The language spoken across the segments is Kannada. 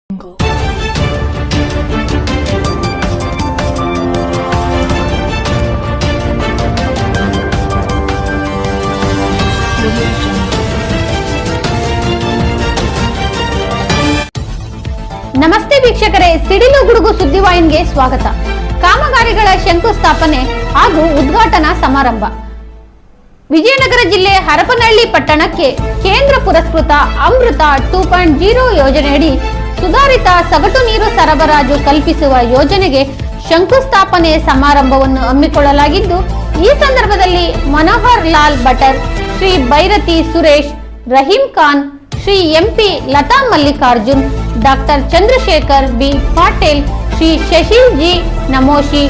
ನಮಸ್ತೆ ವೀಕ್ಷಕರೇ, ಸಿಡಿಲು ಗುಡುಗು ಸುದ್ದಿವಾಹಿನಿಗೆ ಸ್ವಾಗತ. ಕಾಮಗಾರಿಗಳ ಶಂಕುಸ್ಥಾಪನೆ ಹಾಗೂ ಉದ್ಘಾಟನಾ ಸಮಾರಂಭ. ವಿಜಯನಗರ ಜಿಲ್ಲೆ ಹರಪನಹಳ್ಳಿ ಪಟ್ಟಣಕ್ಕೆ ಕೇಂದ್ರ ಪುರಸ್ಕೃತ ಅಮೃತ 2.0 ಯೋಜನೆಯಡಿ ಸುಧಾರಿತ ಸಗಟು ನೀರು ಸರಬರಾಜು ಕಲ್ಪಿಸುವ ಯೋಜನೆಗೆ ಶಂಕುಸ್ಥಾಪನೆ ಸಮಾರಂಭವನ್ನು ಹಮ್ಮಿಕೊಳ್ಳಲಾಗಿದ್ದು, ಈ ಸಂದರ್ಭದಲ್ಲಿ Manohar Lal Bhatar, Shri Byrathi Suresh, Rahim Khan, Shri MP Latha Mallikarjun, doctor Chandrashekhar B Patil, Shri Shashil G Namoshi,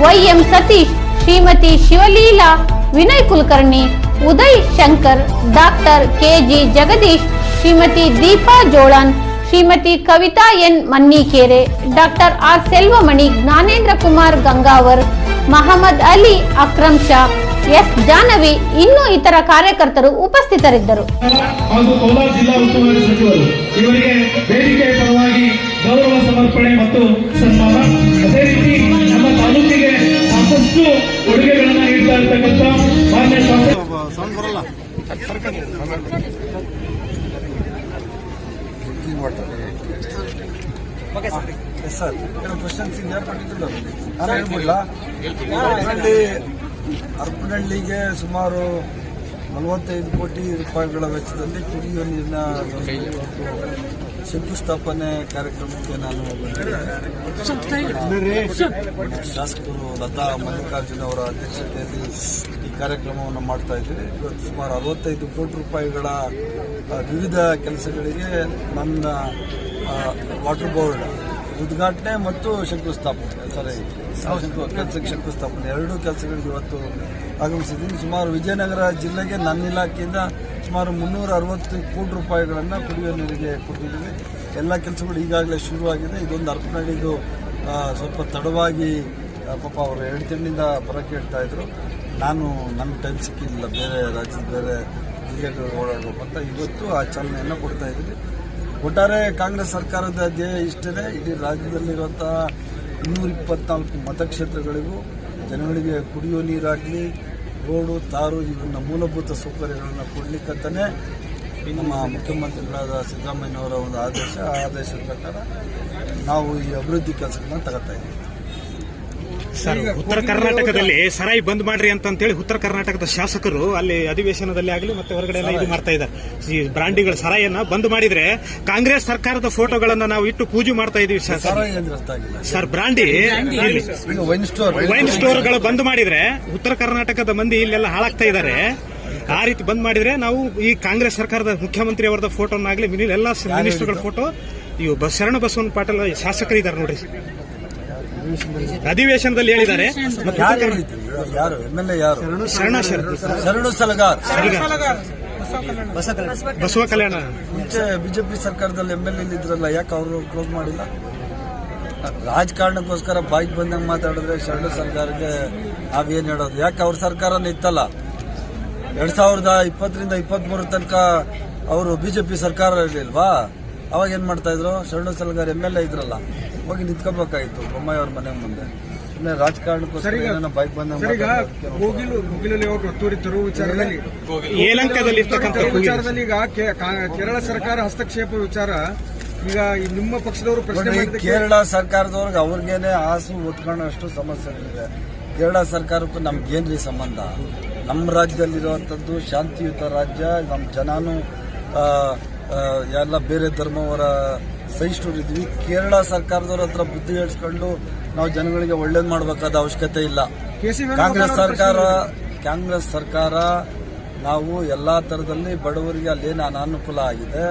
YM Satish, Shrimati Shivaleela, Vinay Kulkarni, Uday Shankar, doctor KG Jagadish, Shrimati Deepa Jolan, Shrimati Kavitha N Mannikeri, doctor R Selvamani, Jnanendra Kumar Gangavar, Mohammed Ali, Akram Shah, S Janavi, ಇನ್ನೂ ಇತರ ಕಾರ್ಯಕರ್ತರು ಉಪಸ್ಥಿತರಿದ್ದರು. ಹಾಗೂ ಕೋಲಾರ ಜಿಲ್ಲಾ ಉಸ್ತುವಾರಿ ಸಚಿವರು ಇವರಿಗೆ ವೇದಿಕೆಯ ಪರವಾಗಿ ಗೌರವ ಸಮರ್ಪಣೆ ಮತ್ತು ಸನ್ಮಾನ. ಅದೇ ರೀತಿ ನಮ್ಮ ತಾಲೂಕಿಗೆ ಸಾಕಷ್ಟು ಕೊಡುಗೆಗಳನ್ನ ನೀಡ್ತಾ ಇರ್ತಕ್ಕಂಥ ಮಾನ್ಯ ಹರಪನಹಳ್ಳಿಗೆ ಸುಮಾರು 45 ಕೋಟಿ ರೂಪಾಯಿಗಳ ವೆಚ್ಚದಲ್ಲಿ ಕುಡಿಯುವ ನೀರಿನ ಶಂಕುಸ್ಥಾಪನೆ ಕಾರ್ಯಕ್ರಮಕ್ಕೆ ನಾನು ಶಾಸಕರು ಲತಾ ಮಲ್ಲಿಕಾರ್ಜುನ್ ಅವರ ಅಧ್ಯಕ್ಷತೆಯಲ್ಲಿ ಈ ಕಾರ್ಯಕ್ರಮವನ್ನು ಮಾಡ್ತಾ ಇದ್ದೀವಿ. ಇವತ್ತು ಸುಮಾರು 65 ಕೋಟಿ ರೂಪಾಯಿಗಳ ವಿವಿಧ ಕೆಲಸಗಳಿಗೆ ನನ್ನ ವಾಟರ್ ಬೋರ್ಡ್ ಉದ್ಘಾಟನೆ ಮತ್ತು ಶಂಕುಸ್ಥಾಪನೆ ಶಂಕುಸ್ಥಾಪನೆ ಎರಡೂ ಕೆಲಸಗಳಿಗೆ ಇವತ್ತು ಆಗಮಿಸಿದ್ದೀನಿ. ಸುಮಾರು ವಿಜಯನಗರ ಜಿಲ್ಲೆಗೆ ನನ್ನ ಇಲಾಖೆಯಿಂದ ಸುಮಾರು 360 ಕೋಟಿ ರೂಪಾಯಿಗಳನ್ನು ಕುಡಿಯುವ ನೀರಿಗೆ ಕೊಟ್ಟಿದ್ದೀವಿ. ಎಲ್ಲ ಕೆಲಸಗಳು ಈಗಾಗಲೇ ಶುರುವಾಗಿದೆ. ಇದೊಂದು ಹರಪನಹಳ್ಳಿದು ಸ್ವಲ್ಪ ತಡವಾಗಿ ಪಾಪ ಅವರು 2 ತಿಂಗಳಿಂದ ಬರೋಕ್ಕೆ ಹೇಳ್ತಾ ಇದ್ರು. ನಾನು ನನಗೆ ಟೈಮ್ ಸಿಕ್ಕಿರಲಿಲ್ಲ, ಬೇರೆ ರಾಜ್ಯದ ಬೇರೆ ಜಿಲ್ಲೆಗಳು ಓಡಾಡಬೇಕು ಅಂತ ಇವತ್ತು ಆ ಚಾಲನೆಯನ್ನು ಕೊಡ್ತಾ ಇದ್ದೀವಿ. ಒಟ್ಟಾರೆ ಕಾಂಗ್ರೆಸ್ ಸರ್ಕಾರದ ಧ್ಯೇಯ ಇಷ್ಟೇ, ಇಡೀ ರಾಜ್ಯದಲ್ಲಿರುವಂತಹ 224 ಮತಕ್ಷೇತ್ರಗಳಿಗೂ ಜನಗಳಿಗೆ ಕುಡಿಯುವ ನೀರಾಗಲಿ, ರೋಡು, ತಾರು, ಇವನ್ನ ಮೂಲಭೂತ ಸೌಕರ್ಯಗಳನ್ನು ಕೊಡ್ಲಿಕ್ಕಂತಾನೆ ನಮ್ಮ ಮುಖ್ಯಮಂತ್ರಿಗಳಾದ ಸಿದ್ದರಾಮಯ್ಯನವರ ಒಂದು ಆದೇಶದ ಪ್ರಕಾರ ನಾವು ಈ ಅಭಿವೃದ್ಧಿ ಕೆಲಸಗಳನ್ನ ತಗೋತಾ ಇದ್ದೀವಿ. ಸರ್, ಉತ್ತರ ಕರ್ನಾಟಕದಲ್ಲಿ ಸರಾಯಿ ಬಂದ್ ಮಾಡ್ರಿ ಅಂತೇಳಿ ಉತ್ತರ ಕರ್ನಾಟಕದ ಶಾಸಕರು ಅಲ್ಲಿ ಅಧಿವೇಶನದಲ್ಲಿ ಆಗಲಿ ಮತ್ತೆ ಹೊರಗಡೆ ಎಲ್ಲ ಇದು ಮಾಡ್ತಾ ಇದ್ದಾರೆ. ಈ ಬ್ರಾಂಡಿಗಳ ಸರಾಯಿಯನ್ನ ಬಂದ್ ಮಾಡಿದ್ರೆ ಕಾಂಗ್ರೆಸ್ ಸರ್ಕಾರದ ಫೋಟೋಗಳನ್ನ ನಾವು ಇಟ್ಟು ಪೂಜೆ ಮಾಡ್ತಾ ಇದೀವಿ. ಸರ್, ಬ್ರಾಂಡಿ ವೈನ್ ಸ್ಟೋರ್ಗಳು ಬಂದ್ ಮಾಡಿದ್ರೆ ಉತ್ತರ ಕರ್ನಾಟಕದ ಮಂದಿ ಇಲ್ಲೆಲ್ಲ ಹಾಳಾಗ್ತಾ ಇದ್ದಾರೆ. ಆ ರೀತಿ ಬಂದ್ ಮಾಡಿದ್ರೆ ನಾವು ಈ ಕಾಂಗ್ರೆಸ್ ಸರ್ಕಾರದ ಮುಖ್ಯಮಂತ್ರಿ ಅವರದ ಫೋಟೋನಾಗ್ಲಿ ಎಲ್ಲ ಮಿನಿಸ್ಟರ್ಗಳ ಫೋಟೋ ಇವು ಶರಣ ಬಸವನ ಪಾಟೀಲ್ ಶಾಸಕರು ಇದ್ದಾರೆ ನೋಡ್ರಿ, ಅಧಿವೇಶನದಲ್ಲಿ ಹೇಳಿದ್ದಾರೆ. ಶರಣು ಸಲಗಾರ್ ಬಸವ ಕಲ್ಯಾಣ ಮುಂಚೆ ಬಿಜೆಪಿ ಸರ್ಕಾರದಲ್ಲಿ MLA ಇದ್ರಲ್ಲ, ಯಾಕೆ ಅವರು ಕ್ಲೋಸ್ ಮಾಡಿಲ್ಲ? ರಾಜಕಾರಣಕ್ಕೋಸ್ಕರ ಬಾಯಿಗೆ ಬಂದಂಗೆ ಮಾತಾಡಿದ್ರೆ ಶರಣು ಸರ್ಕಾರಕ್ಕೆ ನಾವೇನ್ ಹೇಳೋದು? ಯಾಕೆ ಅವ್ರ ಸರ್ಕಾರನೇ ಇತ್ತಲ್ಲ 2020ರಿಂದ 23 ತನಕ ಅವರು ಬಿಜೆಪಿ ಸರ್ಕಾರ ಇರಲಿಲ್ವಾ? ಅವಾಗ ಏನ್ ಮಾಡ್ತಾ ಇದ್ರು? ಶರಣು ಸಲಗಾರ್ MLA ಇದ್ರಲ್ಲ, ಹೋಗಿ ನಿಂತ್ಕೋಬೇಕಾಗಿತ್ತು ಬೊಮ್ಮಾಯಿ ಅವ್ರ ಮನೆ ಮುಂದೆ. ಸುಮ್ಮನೆ ರಾಜಕಾರಣಕ್ಕೋಸ್ಕರ ಬೈಕ್ ಬಂದ ಒತ್ತುವರಿ ತರುವ ವಿಚಾರದಲ್ಲಿ ಈಗ ಕೇರಳ ಸರ್ಕಾರ ಹಸ್ತಕ್ಷೇಪ ವಿಚಾರ ಈಗ ನಿಮ್ಮ ಪಕ್ಷದವರು ಪ್ರಶ್ನೆ ಕೇರಳ ಸರ್ಕಾರದವ್ರಿಗೆ ಅವ್ರಿಗೇನೆ ಹಾಸು ಒತ್ಕೊಳ್ಳೋಷ್ಟು ಸಮಸ್ಯೆ ಇದೆ. ಕೇರಳ ಸರ್ಕಾರಕ್ಕೂ ನಮ್ಗೇನ್ರಿ ಸಂಬಂಧ? ನಮ್ಮ ರಾಜ್ಯದಲ್ಲಿರುವಂಥದ್ದು ಶಾಂತಿಯುತ ರಾಜ್ಯ. ನಮ್ಮ ಜನನು ಎಲ್ಲ ಬೇರೆ ಧರ್ಮವರ ಸಹಿಷ್ಣುರಿದ್ವಿ. ಕೇರಳ ಸರ್ಕಾರದವ್ರ ಹತ್ರ ಬುದ್ಧಿ ಹೇಳಿಸ್ಕೊಂಡು ನಾವು ಜನಗಳಿಗೆ ಒಳ್ಳೇದು ಮಾಡಬೇಕಾದ ಅವಶ್ಯಕತೆ ಇಲ್ಲ. ಕಾಂಗ್ರೆಸ್ ಸರ್ಕಾರ ನಾವು ಎಲ್ಲಾ ತರದಲ್ಲಿ ಬಡವರಿಗೆ ಅಲ್ಲೇನು ಅನಾನುಕೂಲ ಆಗಿದೆ,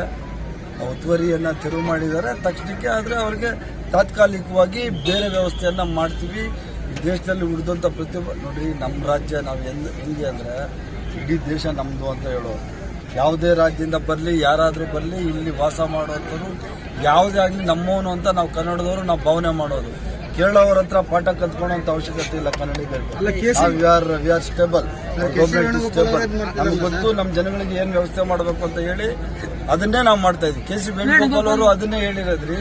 ಒತ್ತುವರಿಯನ್ನ ತೆರವು ಮಾಡಿದ್ದಾರೆ ತಕ್ಷಣಕ್ಕೆ. ಆದರೆ ಅವರಿಗೆ ತಾತ್ಕಾಲಿಕವಾಗಿ ಬೇರೆ ವ್ಯವಸ್ಥೆಯನ್ನ ಮಾಡ್ತೀವಿ. ಈ ದೇಶದಲ್ಲಿ ಉಳಿದಂತ ಪ್ರತಿಯೊಬ್ಬ ನೋಡ್ರಿ, ನಮ್ಮ ರಾಜ್ಯ ನಾವು ಹೆಂಗೆ ಅಂದ್ರೆ ಇಡೀ ದೇಶ ನಮ್ದು ಅಂತ ಹೇಳೋದು. ಯಾವುದೇ ರಾಜ್ಯದಿಂದ ಬರಲಿ, ಯಾರಾದರೂ ಬರಲಿ, ಇಲ್ಲಿ ವಾಸ ಮಾಡುವಂಥವ್ರು ಯಾವುದೇ ಆಗಲಿ ನಮ್ಮವನು ಅಂತ ನಾವು ಕನ್ನಡದವರು ನಾವು ಭಾವನೆ ಮಾಡೋದು. ಕೇರಳ ಅವ್ರ ಹತ್ರ ಪಾಠ ಕಲ್ತ್ಕೊಳ್ಳೋ ಅವಶ್ಯಕತೆ ಇಲ್ಲ ಕನ್ನಡಿಗರಿಗೆ. We are stable. ನಮ್ಗೆ ಗೊತ್ತು ನಮ್ಮ ಜನಗಳಿಗೆ ಏನ್ ವ್ಯವಸ್ಥೆ ಮಾಡಬೇಕು ಅಂತ ಹೇಳಿ ಅದನ್ನೇ ನಾವು ಮಾಡ್ತಾ ಇದ್ವಿ. ಕೆ ಸಿ ವೇಣುಗೋಪಾಲ್ ಅವರು ಅದನ್ನೇ ಹೇಳಿರೋದ್ರಿ,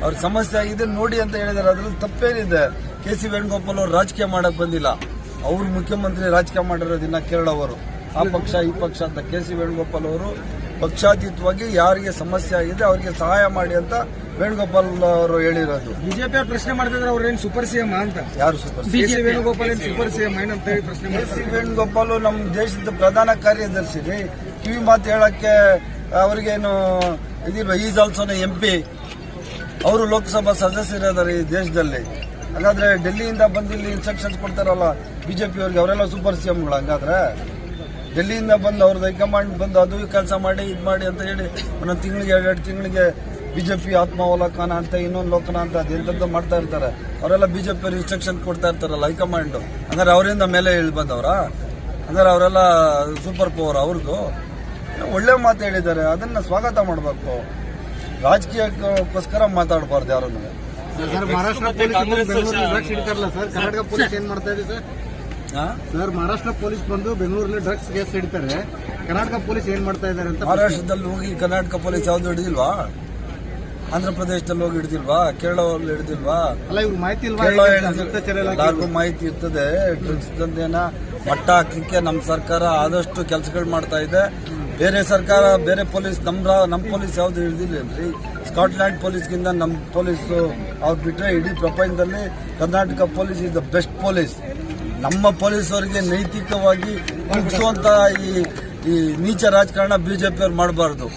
ಅವ್ರ ಸಮಸ್ಯೆ ಆಗಿದೆ ನೋಡಿ ಅಂತ ಹೇಳಿದಾರೆ. ಅದ್ರಲ್ಲಿ ತಪ್ಪೇನಿದೆ? ಕೆ ಸಿ ವೇಣುಗೋಪಾಲ್ ಅವರು ರಾಜಕೀಯ ಮಾಡಕ್ ಬಂದಿಲ್ಲ, ಅವ್ರು ಮುಖ್ಯಮಂತ್ರಿ ರಾಜಕೀಯ ಮಾಡಿರೋದಿನ್ನ ಕೇರಳ ಅವರು ಆ ಪಕ್ಷ ಈ ಪಕ್ಷ ಅಂತ. ಕೆ ಸಿ ವೇಣುಗೋಪಾಲ್ ಅವರು ಪಕ್ಷಾತೀತವಾಗಿ ಯಾರಿಗೆ ಸಮಸ್ಯೆ ಆಗಿದೆ ಅವರಿಗೆ ಸಹಾಯ ಮಾಡಿ ಅಂತ ವೇಣುಗೋಪಾಲ್ ಅವರು ಹೇಳಿರೋದು. ಬಿಜೆಪಿ ಪ್ರಶ್ನೆ ಮಾಡ್ತಿದ್ರೆ ಅವ್ರೇನು ಸೂಪರ್ ಸಿಎಂ ಅಂತ? ಯಾರು ಸೂಪರ್ ಕೆ ಸಿ ವೇಣುಗೋಪಾಲ್ ಏನ್ ಸೂಪರ್ ಸಿಎಂ ಏನಂತ ಹೇಳಿ ಪ್ರಶ್ನೆ ಕೆ ಸಿ ವೇಣುಗೋಪಾಲ್ ನಮ್ಮ ದೇಶದ ಪ್ರಧಾನ ಕಾರ್ಯದರ್ಶಿ ರೀ. ಕಿವಿ ಮಾತು ಹೇಳಕ್ಕೆ ಅವ್ರಿಗೇನು ಇದಿಲ್ವ? ಈಸ್ ಆಲ್ಸೋ MP, ಅವರು ಲೋಕಸಭಾ ಸದಸ್ಯರಿದ್ದಾರೆ ಈ ದೇಶದಲ್ಲಿ. ಹಾಗಾದ್ರೆ ಡೆಲ್ಲಿಯಿಂದ ಬಂದು ಇಲ್ಲಿ ಇನ್ಸ್ಟ್ರಕ್ಷನ್ಸ್ ಕೊಡ್ತಾರಲ್ಲ ಬಿಜೆಪಿ ಅವ್ರಿಗೆ, ಅವರೆಲ್ಲ ಸೂಪರ್ ಸಿಎಂಗಳು. ಹಂಗಾದ್ರೆ ಡೆಲ್ಲಿಯಿಂದ ಬಂದು ಅವ್ರದ್ದು ಹೈಕಮಾಂಡ್ ಬಂದು ಅದು ಕೆಲಸ ಮಾಡಿ ಇದು ಮಾಡಿ ಅಂತ ಹೇಳಿ ಒಂದೊಂದು ತಿಂಗಳಿಗೆ 2 ತಿಂಗಳಿಗೆ ಬಿಜೆಪಿ ಆತ್ಮಾವಲೋಕನ ಅಂತ ಇನ್ನೊಂದು ಲೋಕನ ಅಂತ ಅದೆಂತದ್ದು ಮಾಡ್ತಾ ಇರ್ತಾರೆ. ಅವರೆಲ್ಲ ಬಿಜೆಪಿ ಅವ್ರು ಇನ್ಸ್ಟ್ರಕ್ಷನ್ ಕೊಡ್ತಾ ಇರ್ತಾರಲ್ಲ ಹೈಕಮಾಂಡ್. ಹಂಗಾರೆ ಅವರಿಂದ ಮೇಲೆ ಇಳಿ ಬಂದವ್ರ? ಹಂಗಾರೆ ಅವರೆಲ್ಲ ಸೂಪರ್ ಪವರ್ ಅವ್ರದ್ದು. ಒಳ್ಳೆ ಮಾತು ಹೇಳಿದ್ದಾರೆ, ಅದನ್ನ ಸ್ವಾಗತ ಮಾಡಬೇಕು. ರಾಜಕೀಯಕ್ಕೋಸ್ಕರ ಮಾತಾಡಬಾರ್ದು ಯಾರನ್ನು. ಮಹಾರಾಷ್ಟ್ರ ಪೊಲೀಸ್ ಡ್ರಗ್ಸ್ ಹಿಡಿತಾರಲ್ಲ ಸರ್, ಕರ್ನಾಟಕ ಪೊಲೀಸ್ ಏನ್ ಮಾಡ್ತಾ ಇದೆ ಸರ್? ಸರ್, ಮಹಾರಾಷ್ಟ್ರ ಪೊಲೀಸ್ ಬಂದು ಬೆಂಗಳೂರಲ್ಲಿ ಡ್ರಗ್ಸ್ ಕೇಸ್ ಹಿಡಿತಾರೆ, ಕರ್ನಾಟಕ ಪೊಲೀಸ್ ಏನ್ ಮಾಡ್ತಾ ಇದ್ದಾರೆ ಅಂತ. ಮಹಾರಾಷ್ಟ್ರದಲ್ಲಿ ಹೋಗಿ ಕರ್ನಾಟಕ ಪೊಲೀಸ್ ಯಾವ್ದು ಹಿಡಿದಿಲ್ವಾ? ಆಂಧ್ರ ಪ್ರದೇಶದಲ್ಲಿ ಹೋಗಿ ಹಿಡಿದಿಲ್ವಾ? ಕೇರಳದಲ್ಲಿ ಹಿಡಿದಿಲ್ವಾ? ಅಲ್ಲ, ಇವ್ರು ಮಾಹಿತಿ ಎಲ್ಲರಿಗೂ ಮಾಹಿತಿ ಇರ್ತದೆ. ಡ್ರಗ್ಸ್ ದಂಧೆನ ಮಟ್ಟ ಹಾಕ್ಲಿಕ್ಕೆ ನಮ್ಮ ಸರ್ಕಾರ ಆದಷ್ಟು ಕೆಲಸಗಳು ಮಾಡ್ತಾ ಇದೆ. ಬೇರೆ ಸರ್ಕಾರ ಬೇರೆ ಪೊಲೀಸ್ ನಮ್ಮ ಪೊಲೀಸ್ ಯಾವ್ದು ಹಿಡಿದಿಲ್ಲೇನ್ರಿ? ಸ್ಕಾಟ್ಲ್ಯಾಂಡ್ ಪೊಲೀಸ್ಗಿಂತ ನಮ್ಮ ಪೊಲೀಸ್ ಅವ್ರು ಬಿಟ್ರೆ ಇಡೀ ಪ್ರಪಂಚದಲ್ಲಿ Karnataka police is the best police. ನಮ್ಮ ಪೊಲೀಸ್ ಅವರಿಗೆ ನೈತಿಕವಾಗಿ ಮುಗಿಸುವಂತ ಈ ನೀಚ ರಾಜಕಾರಣ ಬಿಜೆಪಿ ಅವ್ರು ಮಾಡಬಾರ್ದು.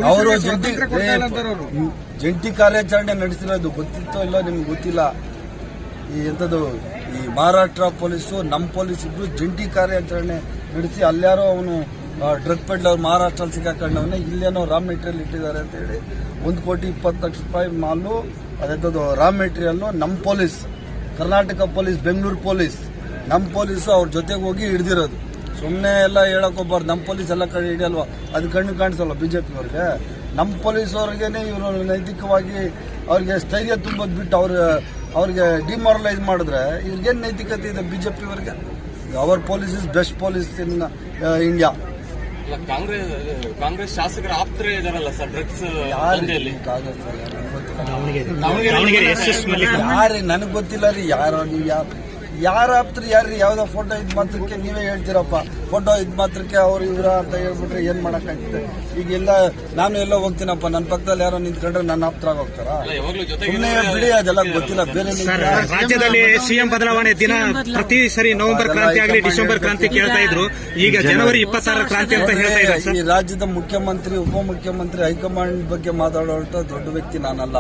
ಅವರು ಜಂಟಿ ಕಾರ್ಯಾಚರಣೆ ನಡೆಸಿರೋದು ಗೊತ್ತಿತ್ತೋ ಇಲ್ಲ ನಿಮ್ಗೆ ಗೊತ್ತಿಲ್ಲ. ಈ ಮಹಾರಾಷ್ಟ್ರ ಪೊಲೀಸು ನಮ್ಮ ಪೊಲೀಸ್ ಇಬ್ರು ಜಂಟಿ ಕಾರ್ಯಾಚರಣೆ ನಡೆಸಿ ಅಲ್ಯಾರೋ ಅವನು ಡ್ರಗ್ ಪೆಡ್ಲರ್ ಮಹಾರಾಷ್ಟ್ರಲ್ಲಿ ಸಿಕ್ಕಾಕೊಂಡವನ್ನ ಇಲ್ಲೇನೋ ರಾ ಮೆಟೀರಿಯಲ್ ಇಟ್ಟಿದ್ದಾರೆ ಅಂತ ಹೇಳಿ 1,20,00,000 ಮಾಲು ಅದೆಂಥದ್ದು ರಾ ಮೆಟೀರಿಯಲ್ ನಮ್ಮ police, Karnataka police, Bengaluru police, ನಮ್ಮ ಪೊಲೀಸು ಅವ್ರ ಜೊತೆಗೆ ಹೋಗಿ ಹಿಡಿದಿರೋದು. ಸುಮ್ಮನೆ ಎಲ್ಲ ಹೇಳಕ್ ಹೋಗ್ಬಾರ್ದು. ನಮ್ಮ ಪೊಲೀಸ್ ಎಲ್ಲ ಕಡೆ ಹಿಡಿಯಲ್ವಾ? ಅದು ಕಣ್ಣು ಕಾಣಿಸಲ್ವ ಬಿಜೆಪಿ ಅವ್ರಿಗೆ? ನಮ್ಮ ಪೊಲೀಸ್ ಅವ್ರಿಗೇನೆ ಇವರು ನೈತಿಕವಾಗಿ ಅವ್ರಿಗೆ ಸ್ಥೈರ್ಯ ತುಂಬೋದು ಬಿಟ್ಟು ಅವ್ರಿಗೆ ಡಿಮಾರಲೈಸ್ ಮಾಡಿದ್ರೆ ಇವ್ರಿಗೇನು ನೈತಿಕತೆ ಇದೆ ಬಿಜೆಪಿ ಅವರಿಗೆ? Our police is best police in India. Congress ಶಾಸಕರ ಆಪ್ತರೇ ಇದಾರಲ್ಲ ಸರ್ ಡ್ರಗ್ಸ್ ಯಾರು ನನಗೆ ಗೊತ್ತಿಲ್ಲ ರೀ. ಯಾರ ಆಪ್ತರು ಯಾರ್ರಿ? ಯಾವ್ದೋ ಫೋಟೋ ಇದ್ ಮಾತ್ರಕ್ಕೆ ನೀವೇ ಹೇಳ್ತೀರಪ್ಪ. ಫೋಟೋ ಇದ್ ಮಾತ್ರಕ್ಕೆ ಅವ್ರು ಇವರ ಅಂತ ಹೇಳ್ಬಿಟ್ರೆ ಏನ್ ಮಾಡಕ್ಕಾಗ್ತದೆ? ಈಗೆಲ್ಲ ನಾನು ಎಲ್ಲೋ ಹೋಗ್ತೀನಪ್ಪ, ನನ್ನ ಪಕ್ಕದಲ್ಲಿ ಯಾರೋ ನಿಂತ್ಕೊಂಡ್ರೆ ನನ್ನ ಆಪ್ತರಾಗ ಹೋಗ್ತಾರ? ಸುಮ್ಮನೆ ಬಿಡಿ, ಅದೆಲ್ಲ ಗೊತ್ತಿಲ್ಲ. ಬೇರೆ ರಾಜ್ಯದಲ್ಲಿ ಸಿಎಂ ಬದಲಾವಣೆ ದಿನ ಪ್ರತಿ ಸರಿ ನವೆಂಬರ್ ಕ್ರಾಂತಿ ಆಗಲಿ ಡಿಸೆಂಬರ್ ಕ್ರಾಂತಿ ಕೇಳ್ತಾ ಇದ್ರು. ಈಗ ಜನವರಿ 26 ಕ್ರಾಂತಿ ಅಂತ ಹೇಳ್ತಾ ಇದ್ದಾರೆ. ಈ ರಾಜ್ಯದ ಮುಖ್ಯಮಂತ್ರಿ, ಉಪಮುಖ್ಯಮಂತ್ರಿ ಹೈಕಮಾಂಡ್ ಬಗ್ಗೆ ಮಾತಾಡೋಂಥ ದೊಡ್ಡ ವ್ಯಕ್ತಿ ನಾನಲ್ಲ.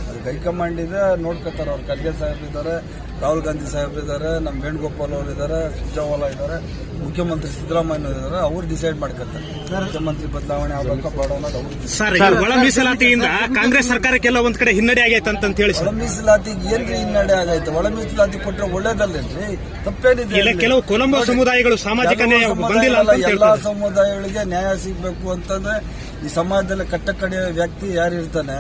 ಅದಕ್ಕೆ ಹೈಕಮಾಂಡ್ ಇದೆ, ನೋಡ್ಕೊತಾರೆ. ಅವ್ರು ಖರ್ಗೆ ಸಾಹೇಬ್ ಇದ್ದಾರೆ, ರಾಹುಲ್ ಗಾಂಧಿ ಸಾಹೇಬ್ ಇದ್ದಾರೆ, ನಮ್ಮ ವೇಣುಗೋಪಾಲ್ ಅವರು ಇದ್ದಾರೆ, ಸುರ್ಜೇವಾಲಾ ಇದ್ದಾರೆ, ಮುಖ್ಯಮಂತ್ರಿ ಸಿದ್ದರಾಮಯ್ಯ ಇದ್ದಾರೆ. ಅವ್ರು ಡಿಸೈಡ್ ಮಾಡ್ಕೊತಾರೆ ಮುಖ್ಯಮಂತ್ರಿ ಬದಲಾವಣೆ ಆಗಬೇಕು ಬೇಡ ಅನ್ನೋದು ಅವ್ರು. ಸರ್, ಒಳ ಮೀಸಲಾತಿಯಿಂದ ಕಾಂಗ್ರೆಸ್ ಸರ್ಕಾರಕ್ಕೆಲ್ಲ ಒಂದ್ ಕಡೆ ಹಿನ್ನಡೆ ಆಗೈತೆ ಅಂತ ಹೇಳಿ. ಒಳ ಮೀಸಲಾತಿಗೆ ಏನ್ರಿ ಹಿನ್ನಡೆ ಆಗೈತೆ? ಒಳ ಮೀಸಲಾತಿ ಕೊಟ್ಟರೆ ಒಳ್ಳೇದಲ್ಲೇನ್ರಿ? ತಪ್ಪೇನಿದೆ? ಕೆಲವು ಕೊಲಂಬೋ ಸಮುದಾಯಗಳು ಸಾಮಾಜಿಕ ನ್ಯಾಯ ಬಂದಿಲ್ಲ ಅಂತ ಎಲ್ಲಾ ಸಮುದಾಯಗಳಿಗೆ ನ್ಯಾಯ ಸಿಗಬೇಕು ಅಂತಂದ್ರೆ ಈ ಸಮಾಜದಲ್ಲಿ ಕಟ್ಟಕಡೆಯ ವ್ಯಕ್ತಿ ಯಾರು ಇರ್ತಾನೆ